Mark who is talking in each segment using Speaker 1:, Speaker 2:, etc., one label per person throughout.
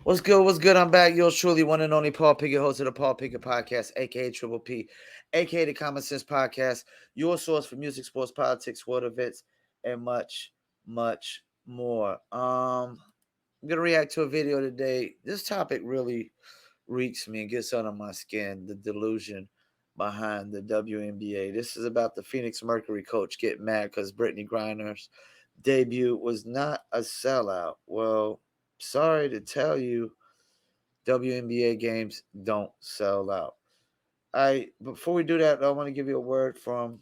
Speaker 1: What's good? What's good? I'm back. Yours truly, one and only Paul Pickett, host of the Paul Pickett Podcast, aka Triple P, aka the Common Sense Podcast, your source for music, sports, politics, world events, and much, much more. I'm gonna react to a video today. This topic really reeks me and gets under my skin. The delusion behind the WNBA. This is about the Phoenix Mercury coach getting mad because Brittney Griner's debut was not a sellout. Well, sorry to tell you, WNBA games don't sell out. Before we do that, I want to give you a word from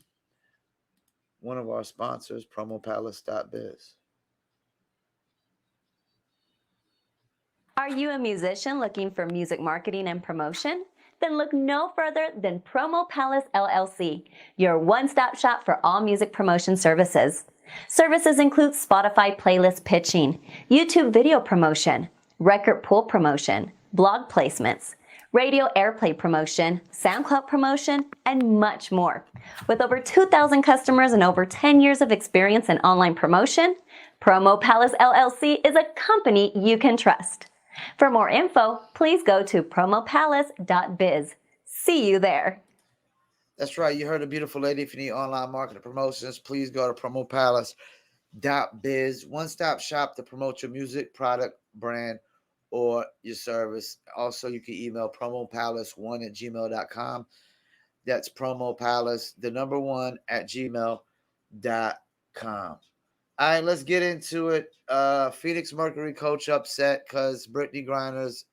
Speaker 1: one of our sponsors, promopalace.biz.
Speaker 2: Are you a musician looking for music marketing and promotion? Then look no further than Promo Palace LLC, your one-stop shop for all music promotion services. Services include Spotify playlist pitching, YouTube video promotion, record pool promotion, blog placements, radio airplay promotion, SoundCloud promotion, and much more. With over 2,000 customers and over 10 years of experience in online promotion, Promo Palace LLC is a company you can trust. For more info, please go to promopalace.biz. See you there.
Speaker 1: That's right. You heard a beautiful lady. If you need online marketing promotions, please go to promopalace.biz. One-stop shop to promote your music, product, brand, or your service. Also, you can email promopalace1@gmail.com. That's promopalace, the number one at gmail.com. All right, let's get into it. Phoenix Mercury coach upset because Brittney Griner's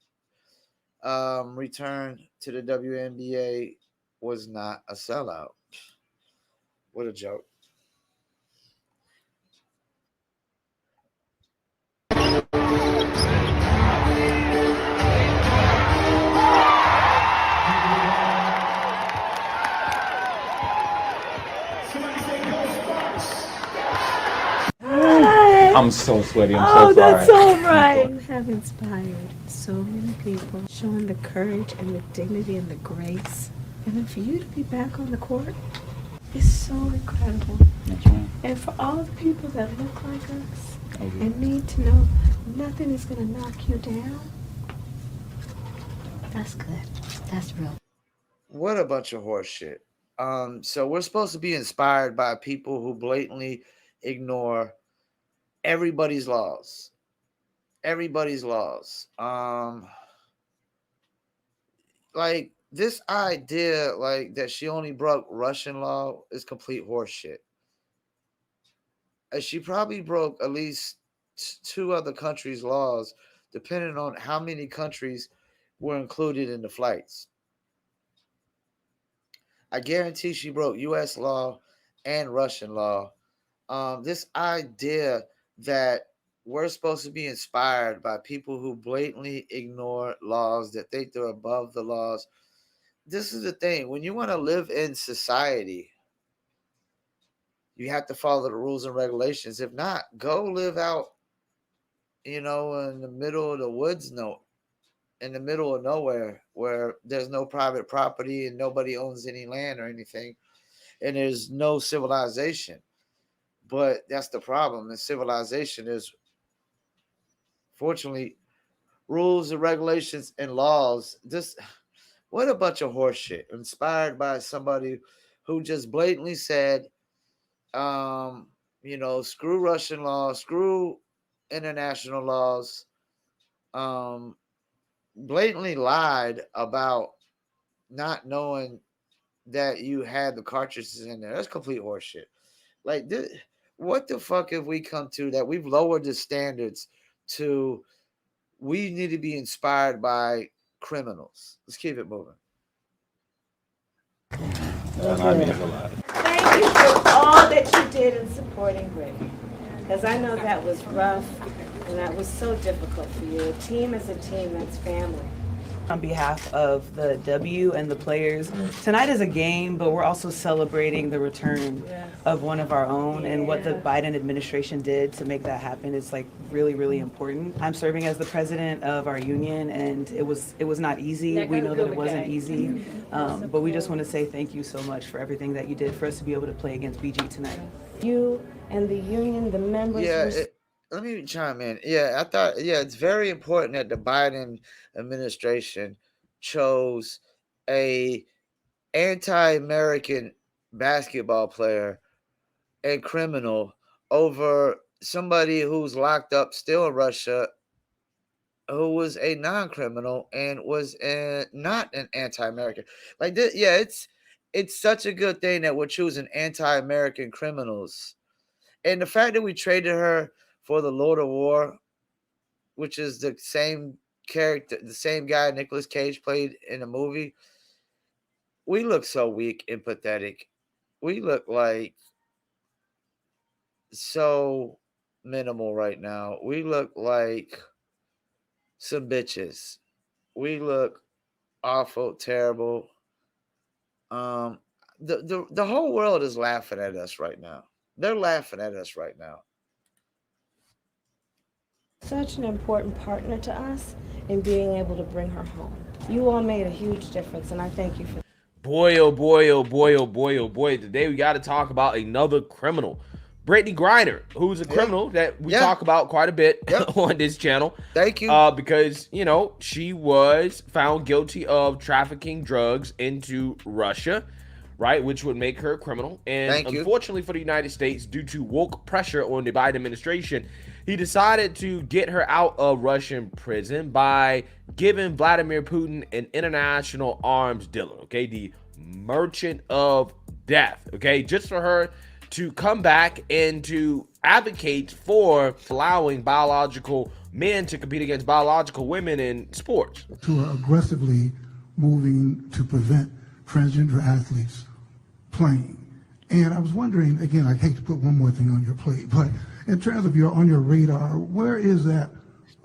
Speaker 1: return to the WNBA was not a sellout. What a joke.
Speaker 3: I'm so sweaty. I'm
Speaker 4: Oh,
Speaker 3: so sorry.
Speaker 4: that's all right. You have inspired so many people, showing the courage and the dignity and the grace. And then for you to be back on the court is so incredible.
Speaker 3: That's right.
Speaker 4: And for all the people that look like us and need to know nothing is going to knock you down, that's good. That's real.
Speaker 1: What a bunch of horse shit. So we're supposed to be inspired by people who blatantly ignore everybody's laws. Everybody's laws. Like this idea, like that she only broke Russian law is complete horseshit. She probably broke at least two other countries' laws, depending on how many countries were included in the flights. I guarantee she broke U.S. law and Russian law. This idea that we're supposed to be inspired by people who blatantly ignore laws, that think they're above the laws. This is the thing. When you want to live in society, you have to follow the rules and regulations. If not, go live out, in the middle of the woods, no, in the middle of nowhere where there's no private property and nobody owns any land or anything, and there's no civilization. But that's the problem. And civilization is, fortunately, rules and regulations and laws. This, what a bunch of horseshit. Inspired by somebody who just blatantly said, screw Russian law, screw international laws. Um, Blatantly lied about not knowing that you had the cartridges in there. That's complete horseshit. Like, what the fuck have we come to that we've lowered the standards to? We need to be inspired by criminals. Let's keep it moving.
Speaker 3: That means a lot.
Speaker 4: Thank you for all that you did in supporting Brittney. Because I know that was rough and that was so difficult for you. A team is a team, that's family.
Speaker 5: On behalf of the W and the players, tonight is a game, but we're also celebrating the return of one of our own, and what the Biden administration did to make that happen is like really, really important. I'm serving as the president of our union, and it was not easy. We know that it wasn't easy, but we just want to say thank you so much for everything that you did for us to be able to play against BG tonight.
Speaker 4: You and the union, the members.
Speaker 1: Yeah, let me chime in. Yeah, I thought, yeah, it's very important that the Biden administration chose a anti-American basketball player and criminal over somebody who's locked up still in Russia, who was a non-criminal and was not an anti-American. Like this, yeah, it's such a good thing that we're choosing anti-American criminals, and the fact that we traded her for the Lord of War, which is the same character, the same guy Nicolas Cage played in the movie. We look so weak and pathetic. We look like so minimal right now. We look like some bitches. We look awful, terrible. Um, the whole world is laughing at us right now. They're laughing at us right now.
Speaker 4: Such an important partner to us in being able to bring her home. You all made a huge difference, and I thank you for that.
Speaker 6: Boy, oh boy, oh boy, oh boy, oh boy. Today we got to talk about another criminal, Brittney Griner, who's a criminal that we talk about quite a bit on this channel.
Speaker 1: Thank you.
Speaker 6: Because, you know, she was found guilty of trafficking drugs into Russia, right, which would make her a criminal. And unfortunately for the United States, due to woke pressure on the Biden administration, he decided to get her out of Russian prison by giving Vladimir Putin an international arms dealer, okay, the merchant of death, okay, just for her to come back and to advocate for allowing biological men to compete against biological women in sports.
Speaker 7: To aggressively moving to prevent transgender athletes playing. And I was wondering, again, I hate to put one more thing on your plate, but in terms of on your radar, where is that?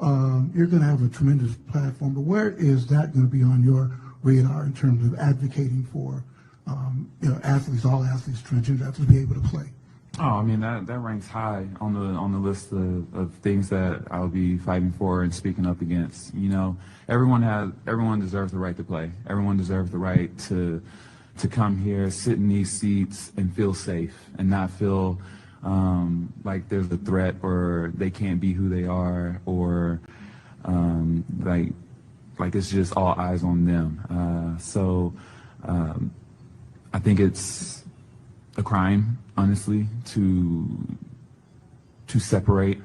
Speaker 7: You're going to have a tremendous platform, but where is that going to be on your radar in terms of advocating for athletes, all athletes, transgender athletes, to be able to play?
Speaker 8: Oh, I mean that ranks high on the list of things that I'll be fighting for and speaking up against. You know, everyone deserves the right to play. Everyone deserves the right to come here, sit in these seats, and feel safe and not feel like there's a threat or they can't be who they are or like it's just all eyes on them. So I think it's a crime, honestly, to separate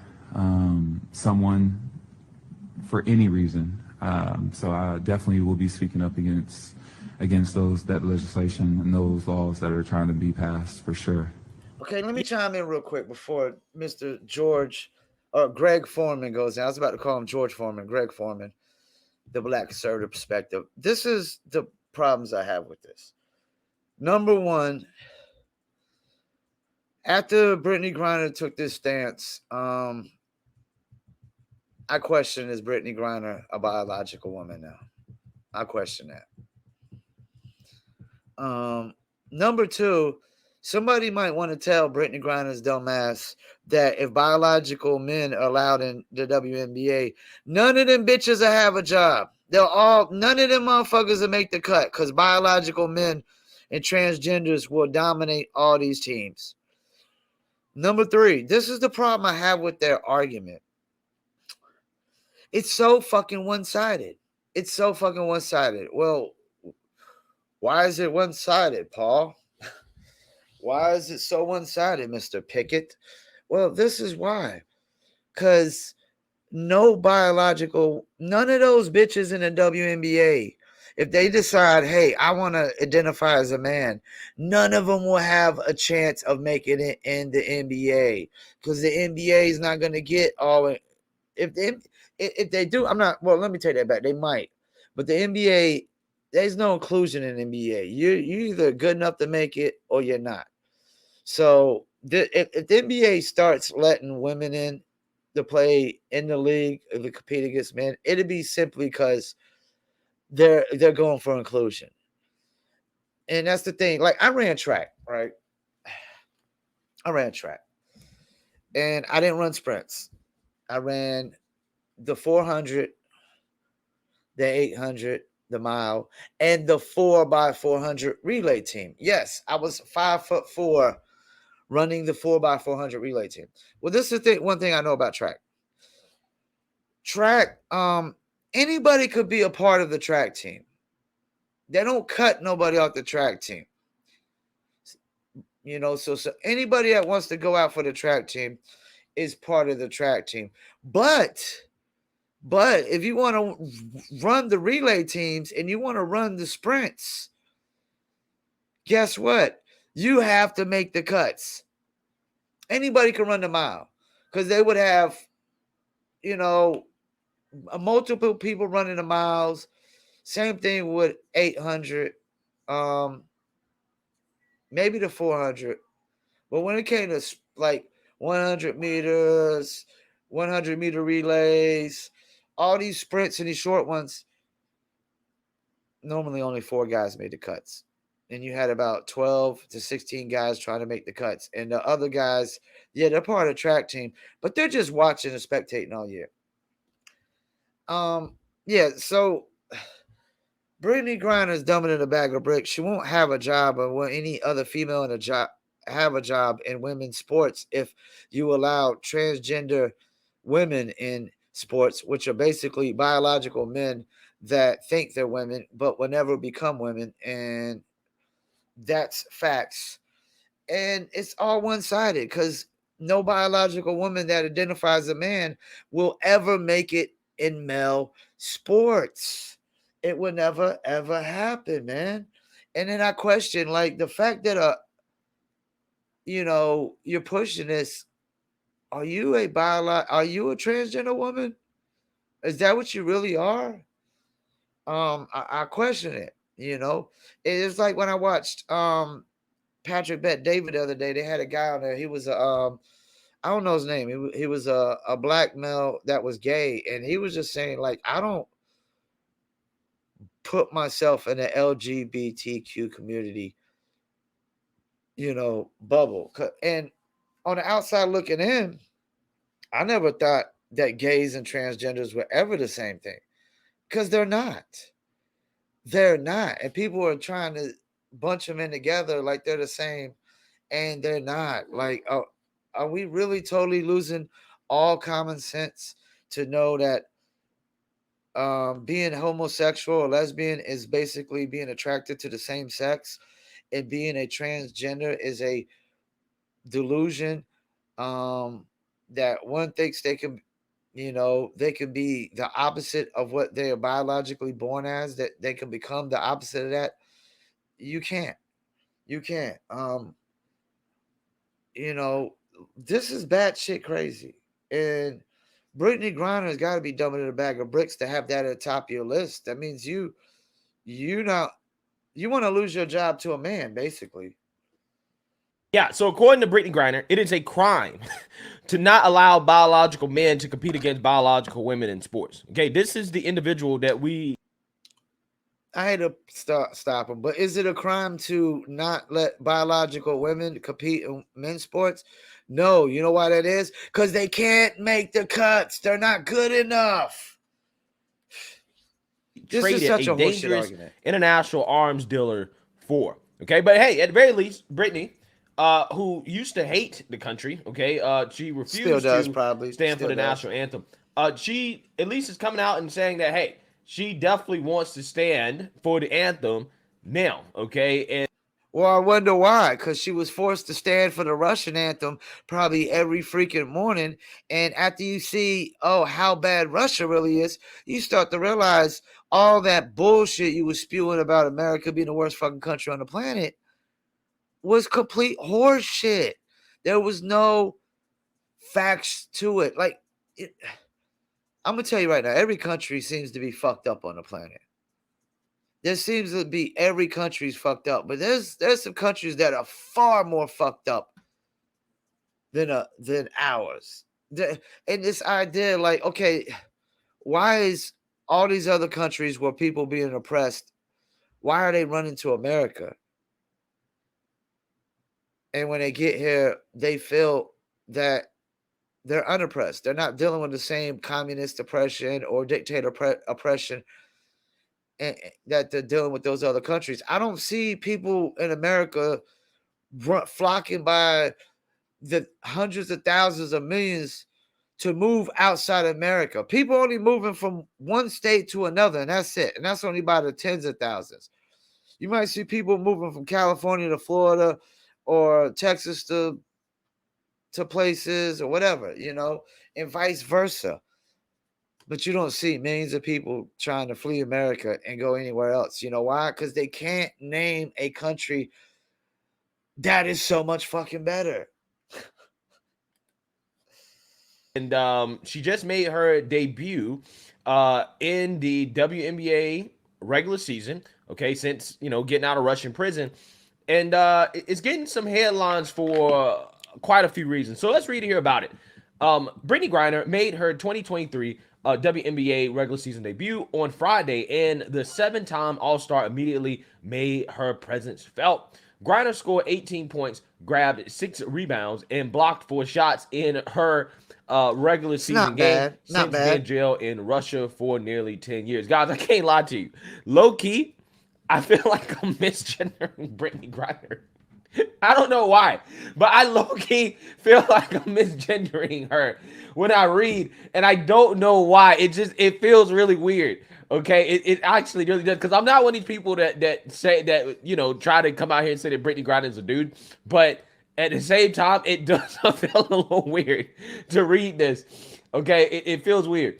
Speaker 8: someone for any reason. So I definitely will be speaking up against that legislation and those laws that are trying to be passed for sure.
Speaker 1: Okay, let me chime in real quick before Mr. Greg Foreman goes in. I was about to call him George Foreman, Greg Foreman, the Black conservative perspective. This is the problems I have with this. Number one, after Brittney Griner took this stance, I question, is Brittney Griner a biological woman now? I question that. Number two, somebody might want to tell Brittney Griner's dumbass that if biological men are allowed in the WNBA, none of them bitches will have a job. None of them motherfuckers will make the cut because biological men and transgenders will dominate all these teams. Number three, this is the problem I have with their argument. It's so fucking one-sided. It's so fucking one-sided. Well, why is it one-sided, Paul? Why is it so one-sided, Mr. Pickett? Well, this is why. Because none of those bitches in the WNBA, if they decide, hey, I want to identify as a man, none of them will have a chance of making it in the NBA because the NBA is not going to get all. If they do, let me take that back. They might. But the NBA, there's no inclusion in the NBA. You're either good enough to make it or you're not. So if the NBA starts letting women in to play in the league, if they compete against men, it'd be simply because they're going for inclusion. And that's the thing. Like, I ran track, right? I ran track. And I didn't run sprints. I ran the 400, the 800, the mile, and the 4x400 relay team. Yes, I was 5'4", running the 4x400 relay team. Well, this is one thing I know about track. Track, anybody could be a part of the track team. They don't cut nobody off the track team. So anybody that wants to go out for the track team is part of the track team. But if you want to run the relay teams and you want to run the sprints, guess what? You have to make the cuts. Anybody can run the mile because they would have, multiple people running the miles. Same thing with 800, maybe the 400. But when it came to like 100 meters, 100-meter relays, all these sprints and these short ones, normally only 4 guys made the cuts. And you had about 12 to 16 guys trying to make the cuts. And the other guys, yeah, they're part of the track team, but they're just watching and spectating all year. Yeah, so Brittney Griner is dumbing in a bag of bricks. She won't have a job or any other female in a job have a job in women's sports if you allow transgender women in sports, which are basically biological men that think they're women but will never become women, and that's facts. And it's all one-sided because no biological woman that identifies as a man will ever make it in male sports. It will never ever happen, man. And then I question, like, the fact that you're pushing this. Are you a transgender woman? Is that what you really are? I question it. It's like when I watched Patrick Bet David the other day. They had a guy on there. He was I don't know his name. He was a black male that was gay, and he was just saying, like, I don't put myself in the LGBTQ community, bubble. And on the outside looking in, I never thought that gays and transgenders were ever the same thing, because they're not. They're not. And people are trying to bunch them in together like they're the same, and they're not. Like, are we really totally losing all common sense to know that being homosexual or lesbian is basically being attracted to the same sex, and being a transgender is a delusion that one thinks they can they can be the opposite of what they are biologically born as, that they can become the opposite of that. You can't. This is batshit crazy. And Brittney Griner has got to be dumbing in a bag of bricks to have that at the top of your list. That means you want to lose your job to a man, basically.
Speaker 6: Yeah, so according to Brittney Griner, it is a crime to not allow biological men to compete against biological women in sports. Okay, this is the individual that
Speaker 1: I hate to stop him, but is it a crime to not let biological women compete in men's sports? No. You know why that is? Because they can't make the cuts. They're not good enough.
Speaker 6: This is such a dangerous international arms dealer for. Okay, but hey, at the very least, Brittney, who used to hate the country, okay, she refused to stand for the national anthem. She at least is coming out and saying that, hey, she definitely wants to stand for the anthem now, okay? And
Speaker 1: well, I wonder why, because she was forced to stand for the Russian anthem probably every freaking morning. And after you see, how bad Russia really is, you start to realize all that bullshit you was spewing about America being the worst fucking country on the planet was complete horse shit. There was no facts to it. Like, I'm going to tell you right now, every country seems to be fucked up on the planet. There seems to be every country's fucked up, but there's some countries that are far more fucked up than ours. And this idea, like, okay, why is all these other countries where people being oppressed, why are they running to America? And when they get here, they feel that they're unoppressed. They're not dealing with the same communist oppression or dictator oppression that they're dealing with those other countries. I don't see people in America flocking by the hundreds of thousands of millions to move outside America. People only moving from one state to another, and that's it. And that's only by the tens of thousands. You might see people moving from California to Florida or Texas to places or whatever, and vice versa. But you don't see millions of people trying to flee America and go anywhere else. You know why? Because they can't name a country that is so much fucking better.
Speaker 6: And she just made her debut in the WNBA regular season, okay, since, getting out of Russian prison. And it's getting some headlines for quite a few reasons. So let's read here about it. Brittney Griner made her 2023 WNBA regular season debut on Friday, and the 7-time All-Star immediately made her presence felt. Griner scored 18 points, grabbed 6 rebounds, and blocked 4 shots in her regular season game since being jailed in Russia for nearly 10 years. Guys, I can't lie to you. Low-key, I feel like I'm misgendering Brittney Griner. I don't know why, but I low-key feel like I'm misgendering her when I read, and I don't know why. It feels really weird. Okay, it actually really does, because I'm not one of these people that say that, try to come out here and say that Brittney Griner is a dude, but at the same time, it does feel a little weird to read this. Okay, it feels weird.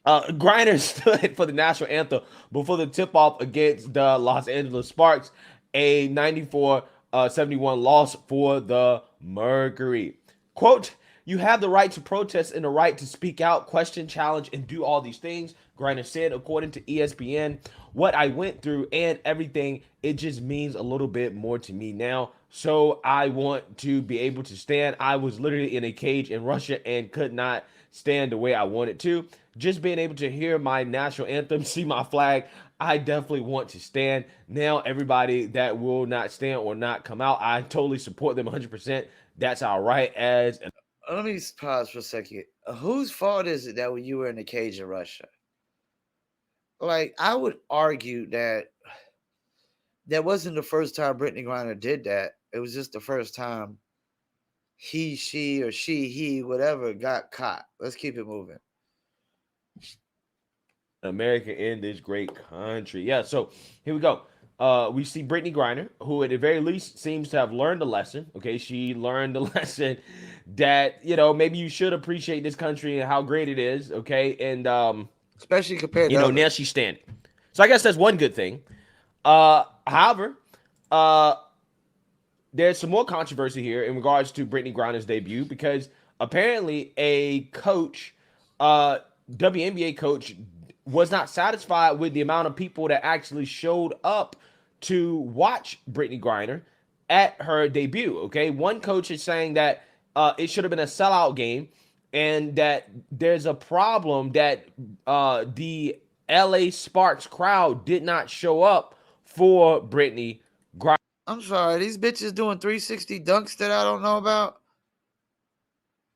Speaker 6: Griner stood for the national anthem before the tip-off against the Los Angeles Sparks, a 94-71 loss for the Mercury. Quote, "You have the right to protest and the right to speak out, question, challenge, and do all these things," Griner said, according to ESPN. "What I went through and everything, it just means a little bit more to me now. So I want to be able to stand. I was literally in a cage in Russia and could not stand the way I wanted to. Just being able to hear my national anthem, see my flag, I definitely want to stand. Now, everybody that will not stand or not come out, I totally support them 100%. That's our right as..."
Speaker 1: Let me pause for a second. Whose fault is it that when you were in the cage in Russia? Like, I would argue that wasn't the first time Brittney Griner did that. It was just the first time he, she, or he, whatever, got caught. Let's keep it moving.
Speaker 6: America in this great country. Yeah, so here we go. We see Brittney Griner, who at the very least seems to have learned a lesson. Okay, she learned the lesson that, maybe you should appreciate this country and how great it is. Okay, and
Speaker 1: especially compared to
Speaker 6: now she's standing. So I guess that's one good thing. However, there's some more controversy here in regards to Brittney Griner's debut, because apparently a coach, WNBA coach, was not satisfied with the amount of people that actually showed up to watch Brittney Griner at her debut. Okay, one coach is saying that it should have been a sellout game, and that there's a problem that the LA Sparks crowd did not show up for Brittney Griner.
Speaker 1: I'm sorry, these bitches doing 360 dunks that I don't know about.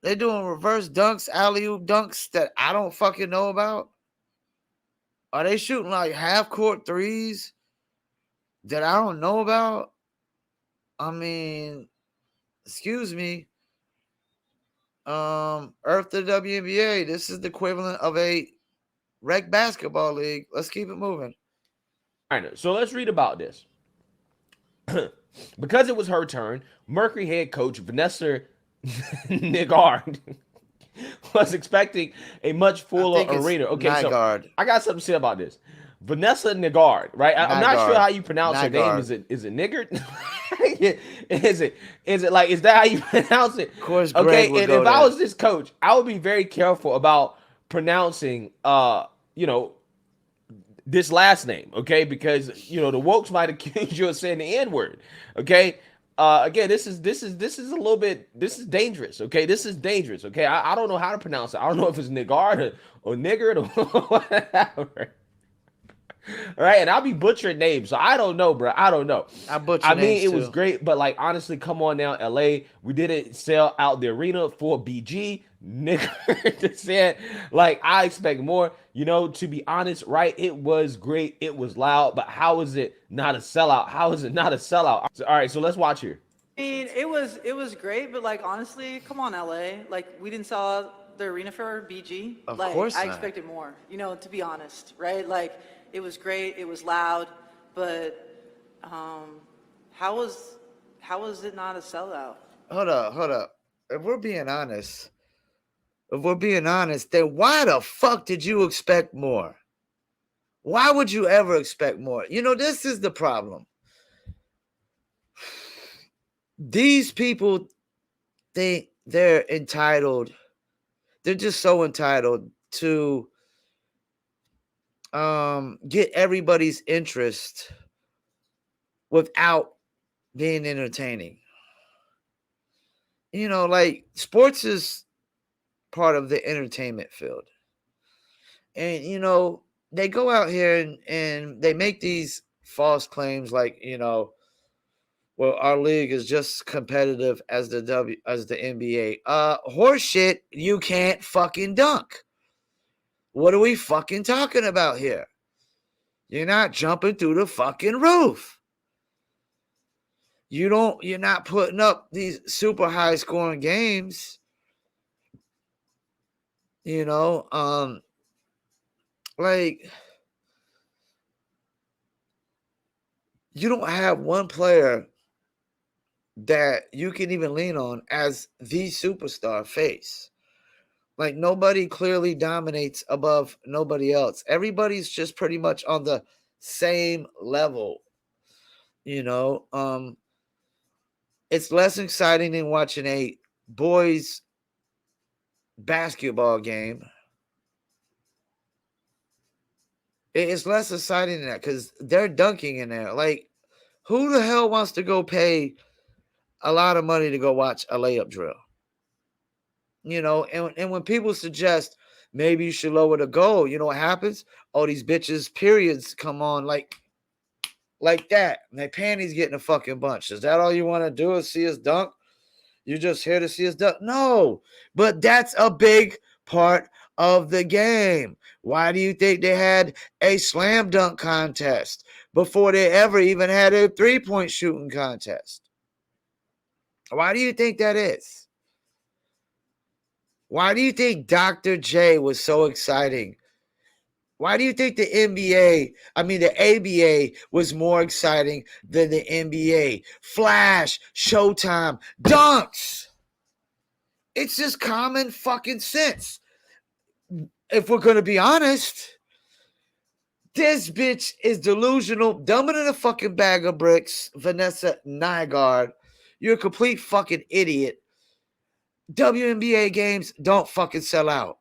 Speaker 1: They doing reverse dunks, alley-oop dunks that I don't fucking know about. Are they shooting like half-court threes that I don't know about? I mean, excuse me. Earth the WNBA, this is the equivalent of a rec basketball league. Let's keep it moving.
Speaker 6: All right, so let's read about this. Because it was her turn, Mercury head coach Vanessa Nygard was expecting a much fuller arena. Okay,
Speaker 1: Nygard.
Speaker 6: So I got something to say about this. Vanessa Nygard, right? I'm not sure how you pronounce her name. Is it Nygard? Is that how you pronounce it?
Speaker 1: Of course,
Speaker 6: okay. And if I was this coach, I would be very careful about pronouncing this last name, okay? Because the wokes might accuse you of saying the N-word. Okay. Again, this is a little bit, this is dangerous. Okay, this is dangerous. Okay, I don't know how to pronounce it. I don't know if it's Nygard or Niggard or whatever. All right, and I'll be butchering names, so I don't know, bro. I don't know. I mean, it was great, but like honestly, come on now, LA. We didn't sell out the arena for BG. Nigga said, like, I expect more. To be honest, right? It was great. It was loud, but how is it not a sellout? How is it not a sellout? All right, so let's watch here.
Speaker 9: I mean, it was great, but like honestly, come on, LA. Like we didn't sell out the arena for BG.
Speaker 1: Of
Speaker 9: like
Speaker 1: course
Speaker 9: I
Speaker 1: not.
Speaker 9: expected more. To be honest, right? Like it was great, it was loud, but how was it not a sellout?
Speaker 1: Hold up. If we're being honest, then why the fuck did you expect more? Why would you ever expect more? This is the problem. These people think they're entitled. They're just so entitled to get everybody's interest without being entertaining. Like sports is part of the entertainment field. And they go out here and they make these false claims like, well, our league is just competitive as the NBA. Horseshit, you can't fucking dunk. What are we fucking talking about here? You're not jumping through the fucking roof. You're not putting up these super high scoring games. Like you don't have one player that you can even lean on as the superstar face. Like nobody clearly dominates above nobody else. Everybody's just pretty much on the same level. It's less exciting than watching a boys basketball game. It's less exciting than that because they're dunking in there. Like, who the hell wants to go pay a lot of money to go watch a layup drill? And when people suggest maybe you should lower the goal, you know what happens? Oh, these bitches' periods come on like that. And their panties getting a fucking bunch. Is that all you want to do is see us dunk? You're just here to see us dunk? No, but that's a big part of the game. Why do you think they had a slam dunk contest before they ever even had a 3-point shooting contest? Why do you think that is? Why do you think Dr. J was so exciting? Why do you think the ABA was more exciting than the NBA? Flash, Showtime, dunks. It's just common fucking sense. If we're going to be honest, this bitch is delusional, dumber than a fucking bag of bricks. Vanessa Nygaard, you're a complete fucking idiot. WNBA games don't fucking sell out.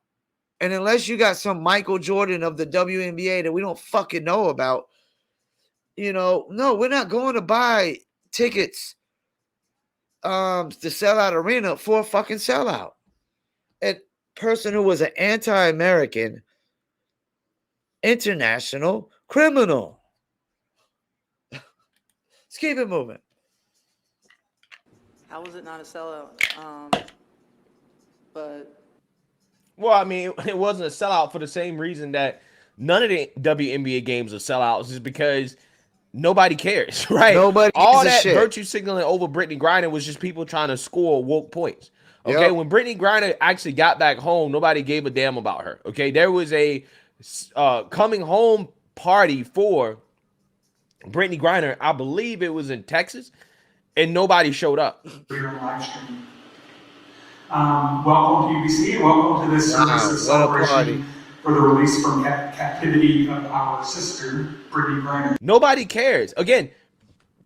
Speaker 1: And unless you got some Michael Jordan of the WNBA that we don't fucking know about, no, we're not going to buy tickets to sell out arena for a fucking sellout. A person who was an anti-American international criminal. Let's keep it moving.
Speaker 9: How was it not a sellout?
Speaker 6: Well, I mean, it wasn't a sellout for the same reason that none of the WNBA games are sellouts, is because nobody cares, right? All that virtue signaling over Brittney Griner was just people trying to score woke points. Okay, when Brittney Griner actually got back home, nobody gave a damn about her. Okay, there was a coming home party for Brittney Griner. I believe it was in Texas, and nobody showed up.
Speaker 10: Welcome PBC, and welcome to this service celebration for the release from captivity of our sister, Brittney Griner.
Speaker 6: Nobody cares. Again,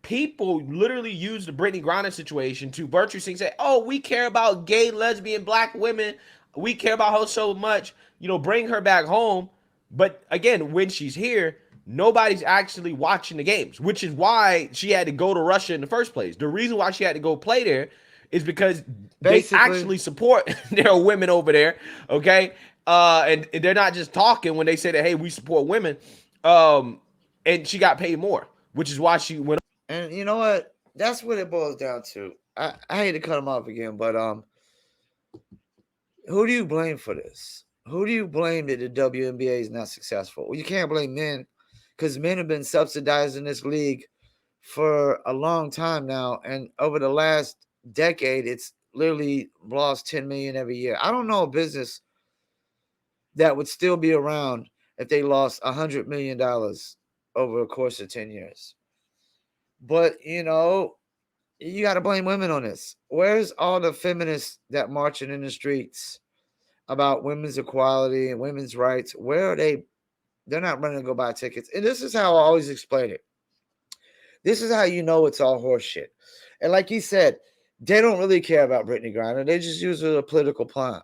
Speaker 6: people literally use the Brittney Griner situation to virtue sign, say, oh, we care about gay, lesbian, black women. We care about her so much, bring her back home. But again, when she's here, nobody's actually watching the games, which is why she had to go to Russia in the first place. The reason why she had to go play there is because they actually support their women over there, okay? And they're not just talking when they say that, hey, we support women. And she got paid more, which is why she went.
Speaker 1: And you know what? That's what it boils down to. I hate to cut him off again, but who do you blame for this? Who do you blame that the WNBA is not successful? Well, you can't blame men, because men have been subsidizing this league for a long time now, and over the last decade, it's literally lost 10 million every year. I don't know a business that would still be around if they lost $100 million over a course of 10 years. But, you know, you got to blame women on this. Where's all the feminists that marching in the streets about women's equality and women's rights? Where are they? They're not running to go buy tickets. And this is how I always explain it. This is how you know it's all horseshit. And like he said, they don't really care about Brittney Griner. They just use it as a political pawn.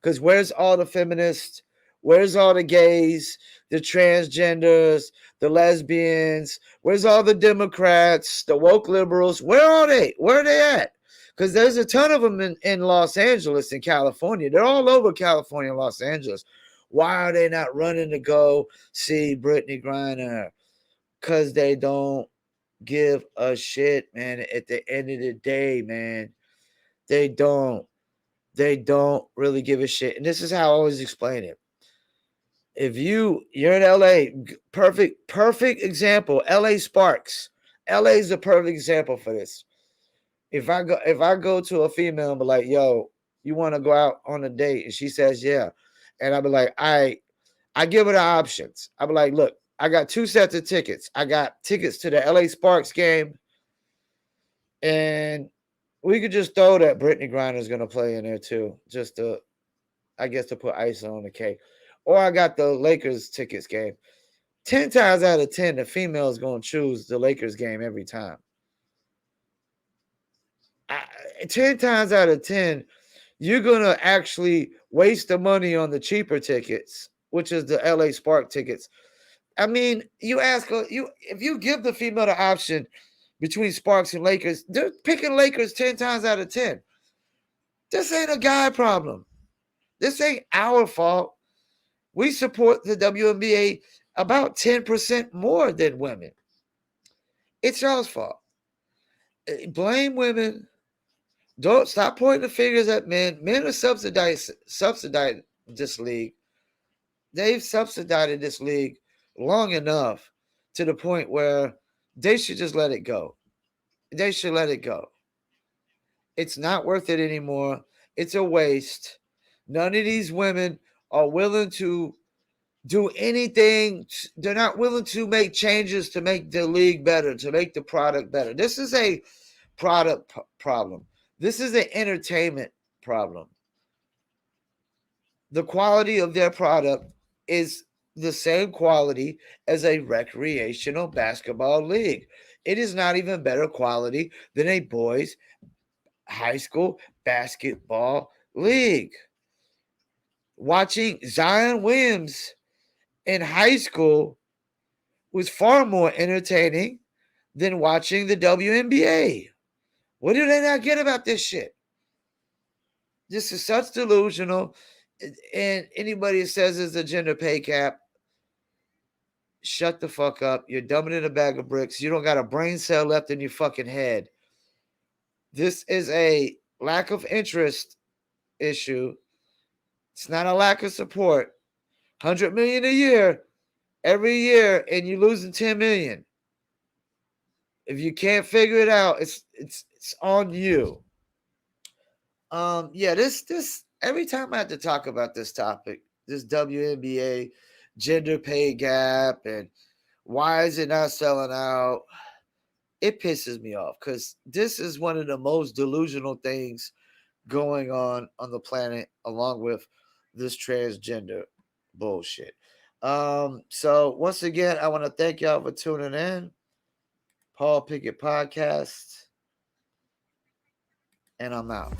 Speaker 1: Because where's all the feminists? Where's all the gays, the transgenders, the lesbians? Where's all the Democrats, the woke liberals? Where are they? Where are they at? Because there's a ton of them in Los Angeles and California. They're all over California and Los Angeles. Why are they not running to go see Brittney Griner? Because they don't give a shit, man. At the end of the day, man, they don't really give a shit. And this is how I always explain it. If you're in LA, perfect example, LA Sparks. LA is a perfect example for this. If I go to a female and be like, yo, you want to go out on a date? And she says, yeah. And I'll be like, I give her the options. I'll be like, look, I got 2 sets of tickets. I got tickets to the LA Sparks game. And we could just throw that Brittney Griner is going to play in there too. Just to, I guess, to put icing on the cake. Or I got the Lakers tickets game. 10 times out of 10, the female is going to choose the Lakers game every time. 10 times out of 10, you're going to actually waste the money on the cheaper tickets, which is the LA Spark tickets. I mean, you ask her, if you give the female the option between Sparks and Lakers, they're picking Lakers 10 times out of 10. This ain't a guy problem. This ain't our fault. We support the WNBA about 10% more than women. It's y'all's fault. Blame women. Don't stop pointing the fingers at men. Men are subsidized this league. They've subsidized this league long enough to the point where they should just let it go. They should let it go. It's not worth it anymore. It's a waste. None of these women are willing to do anything. They're not willing to make changes to make the league better, to make the product better. This is a product problem. This is an entertainment problem. The quality of their product is the same quality as a recreational basketball league. It is not even better quality than a boys' high school basketball league. Watching Zion Williams in high school was far more entertaining than watching the WNBA. What do they not get about this shit? This is such delusional. And anybody that says there's a gender pay cap, shut the fuck up. You're dumbing in a bag of bricks. You don't got a brain cell left in your fucking head. This is a lack of interest issue. It's not a lack of support. $100 million a year, every year, and you're losing 10 million. If you can't figure it out, it's on you. Yeah, this every time I have to talk about this topic, this WNBA gender pay gap and why is it not selling out, it pisses me off because this is one of the most delusional things going on the planet, along with this transgender bullshit. So once again, I want to thank y'all for tuning in. Paul Pickett Podcast, and I'm out.